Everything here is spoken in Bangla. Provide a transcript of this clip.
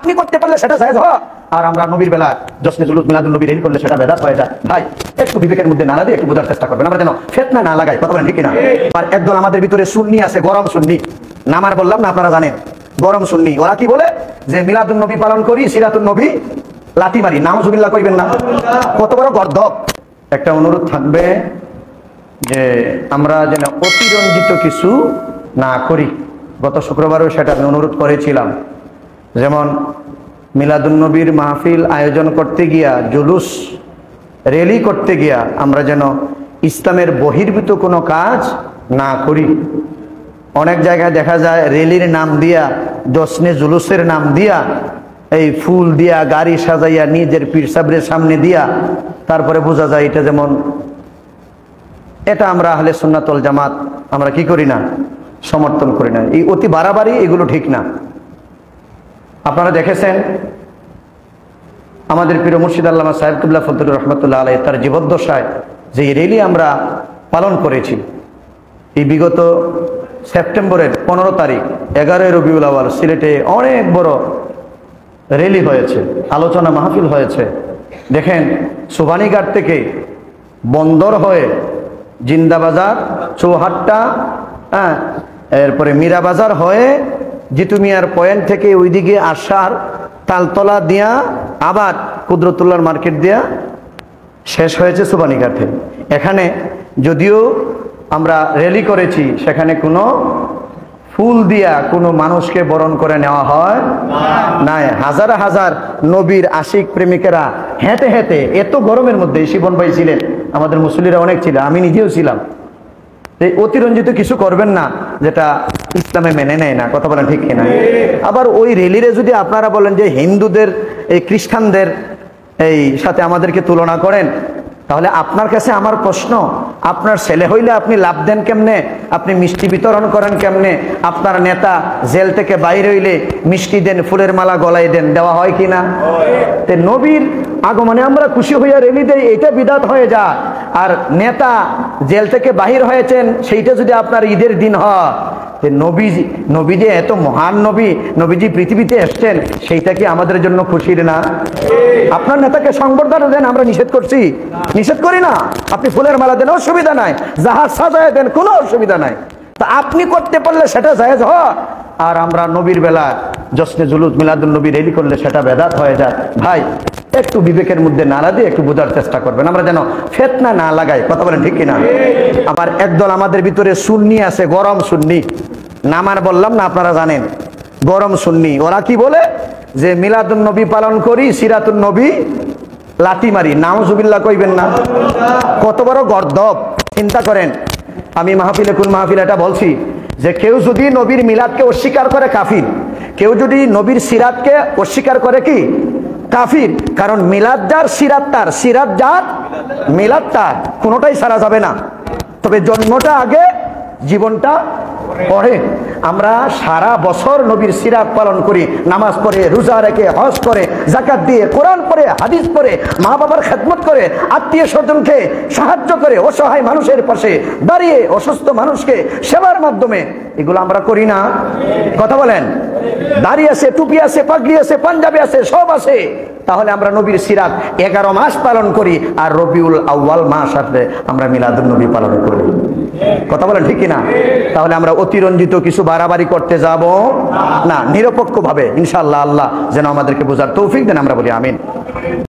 আপনি করতে পারলে সেটা জায়েজ হয়, আর আমরা নবীর বেলা জশ্নে জুলুস মিলাদুন নবী রেডি করলে সেটা বেদাত হয়ে যায়। ভাই একটু বিবেকের মধ্যে না দিয়ে একটু বোঝার চেষ্টা করবেন, আমরা যেন ফিতনা না লাগাই। কথা বলেন ঠিক কিনা? আর একদল আমাদের ভিতরে সুন্নি আছে, গরম সুন্নি, নামার বললাম না, আপনারা জানেন গরম সুন্নি। ওরা কি বলে যে মিলাদুন নবী পালন করি, সিরাতুন নবী লাঠি মারি। নাউজুবিল্লাহ কইবেন না, কত বড় গর্দব। একটা অনুরোধ থাকবে যে আমরা যেন অতিরঞ্জিত কিছু না করি। গত শুক্রবারও সেটা আমি অনুরোধ করেছিলাম। যেমন মিলাদুন্নবীর মাহফিল আয়োজন করতে গিয়া, জুলুস র্যালি করতে গিয়া আমরা যেন ইসলামের বহির্ভূত কোনো কাজ না করি। অনেক জায়গায় দেখা যায় র্যালির নাম দিয়া, জশ্নে জুলুসের নাম দিয়া, এই ফুল দিয়া গাড়ি সাজাইয়া নিজের পীর সাহেবের সামনে দিয়া, তারপরে বোঝা যায় এটা যেমন এটা আমরা আহলে সুন্নাত ওয়াল জামাত আমরা কি করি না, সমর্থন করি না। এই অতি বাড়াবাড়ি এগুলো ঠিক না। আপনারা দেখেছেন আমাদের প্রিয় মুর্শিদ আল্লামা সাহেব কিবলা ফজলুর রহমতুল্লাহ আলাইহি তার জীবদ্দশায় যে র্যালি আমরা পালন করেছি, এই বিগত সেপ্টেম্বরের 15 তারিখ 11 রবিউল আউয়াল সিলেটে অনেক বড় র্যালি হয়েছে, আলোচনা মাহফিল হয়েছে। দেখেন সুবানীঘাট থেকে বন্দর হয়ে জিন্দাবাজার, চৌহাট্টা, এরপরে মীরাবাজার হয়ে জিতুমিয়ার পয়েন্ট থেকে ওইদিকে আসার তালতলা দিয়া আবার কুদরতুল্লাহর মার্কেট দিয়া শেষ হয়েছে সুবানীঘাটে। এখানে যদিও আমরা র্যালি করেছি, সেখানে কোনো ফুল দিয়া কোনো মানুষকে বরণ করে নেওয়া হয় নাই। হাজার হাজার নবীর আশিক প্রেমিকেরা হেঁটে হেঁটে, এত গরমের মধ্যে, শিবন ভাই ছিলেন, আমাদের মুসল্লিরা অনেক ছিল, আমি নিজেও ছিলাম। এই অতিরঞ্জিত কিছু করবেন না যেটা ইসলামে মেনে নেয় না। কথা বলেন ঠিক কিনা? আবার ওই র্যালিরে যদি আপনারা বলেন যে হিন্দুদের, এই খ্রিস্টানদের এই সাথে আমাদেরকে তুলনা করেন, তাহলে আপনার কাছে আমার প্রশ্ন, আপনার ছেলে হইলে আপনি লাভ দেন কেমনে? আপনি মিষ্টি বিতরণ করেন কেমনে? আপনার নেতা জেল থেকে বাইরে হইলে মিষ্টি দেন, ফুলের মালা গলায় দেন, দেওয়া হয় কিনা? নবীর আগমনে আমরা খুশি হইয়া র্যালি দেই, এটা বিদাত হয়ে যায়। আর নেতা জেল থেকে বাহির হয়েছেন, সেইটা যদি আপনার ঈদের দিন হয়, নবী যে এত মহান নবী, নবীজি পৃথিবীতে এসছেন, সেইটা কি আমাদের জন্য খুশির না? আপনার নেতাকে সংবর্ধনা দেন, আমরা নিষেধ করছি? নিষেধ করি না। আপনি ফুলের মালা দেন, অসুবিধা নাই। জাহাজ সাজায় দেন, কোনো অসুবিধা নাই। তা আপনি করতে পারলে সেটা জায়েজ হয়, আর আমরা নবীর বেলা জশ্নে জুলুস মিলাদুন নবী রেডি করলে সেটা বেদাত হয়ে যায়। ভাই একটু বিবেকের মধ্যে নাড়া দিয়ে একটু বোঝার চেষ্টা করবেন, আমরা যেন ফিতনা না লাগাই। কথা বলেন ঠিক কিনা? আবার একদল আমাদের ভিতরে সুন্নি আছে, গরম সুন্নি, নামার বললাম না, আপনারা জানেন গরম সুন্নি। ওরা কি বলে যে মিলাদুন নবী পালন করি, সিরাতুন নবী লাঠি মারি। নাউজুবিল্লাহ কইবেন না, কত বড় গর্দব। চিন্তা করেন, আমি মাহফিলে কোন মাহফিল এটা বলছি যে কেউ যদি নবীর মিলাদকে অস্বীকার করে কাফির, কেউ যদি নবীর সিরাতকে অস্বীকার করে কি কাফির। কারণ মিলাদ যার, সিরাত তার, সিরাত যার, মিলাদ তার, কোনোটাই ছাড়া যাবে না। তবে জন্মটা আগে, জীবনটা পরে। আমরা সারা বছর নবীর সিরাত পালন করি, নামাজ পড়ে, রোজা রেখে, হজ করে, যাকাত দিয়ে, কোরআন পড়ে, হাদিস পড়ে, মা বাবার খেদমত করে, আত্মীয় স্বজনকে সাহায্য করে, অসহায় মানুষের পাশে দাঁড়িয়ে অসুস্থ মানুষকে সেবার মাধ্যমে, এগুলো আমরা করি না? কথা বলেন। দাড়ি আছে, টুপি আছে, পাগড়ি আছে, পাঞ্জাবি আছে, সব আছে। তাহলে আমরা নবীর সিরাত 11 মাস পালন করি, আর রবিউল আউয়াল মাস আসলে আমরা মিলাদুন নবী পালন করি। কথা বলেন ঠিক কিনা? তাহলে আমরা অতিরঞ্জিত কিছু বাড়াবাড়ি করতে যাব না, নিরপেক্ষ ভাবে ইনশাআল্লাহ আল্লাহ যেন আমাদেরকে বোঝার তৌফিক দেন। আমরা বলি আমিন।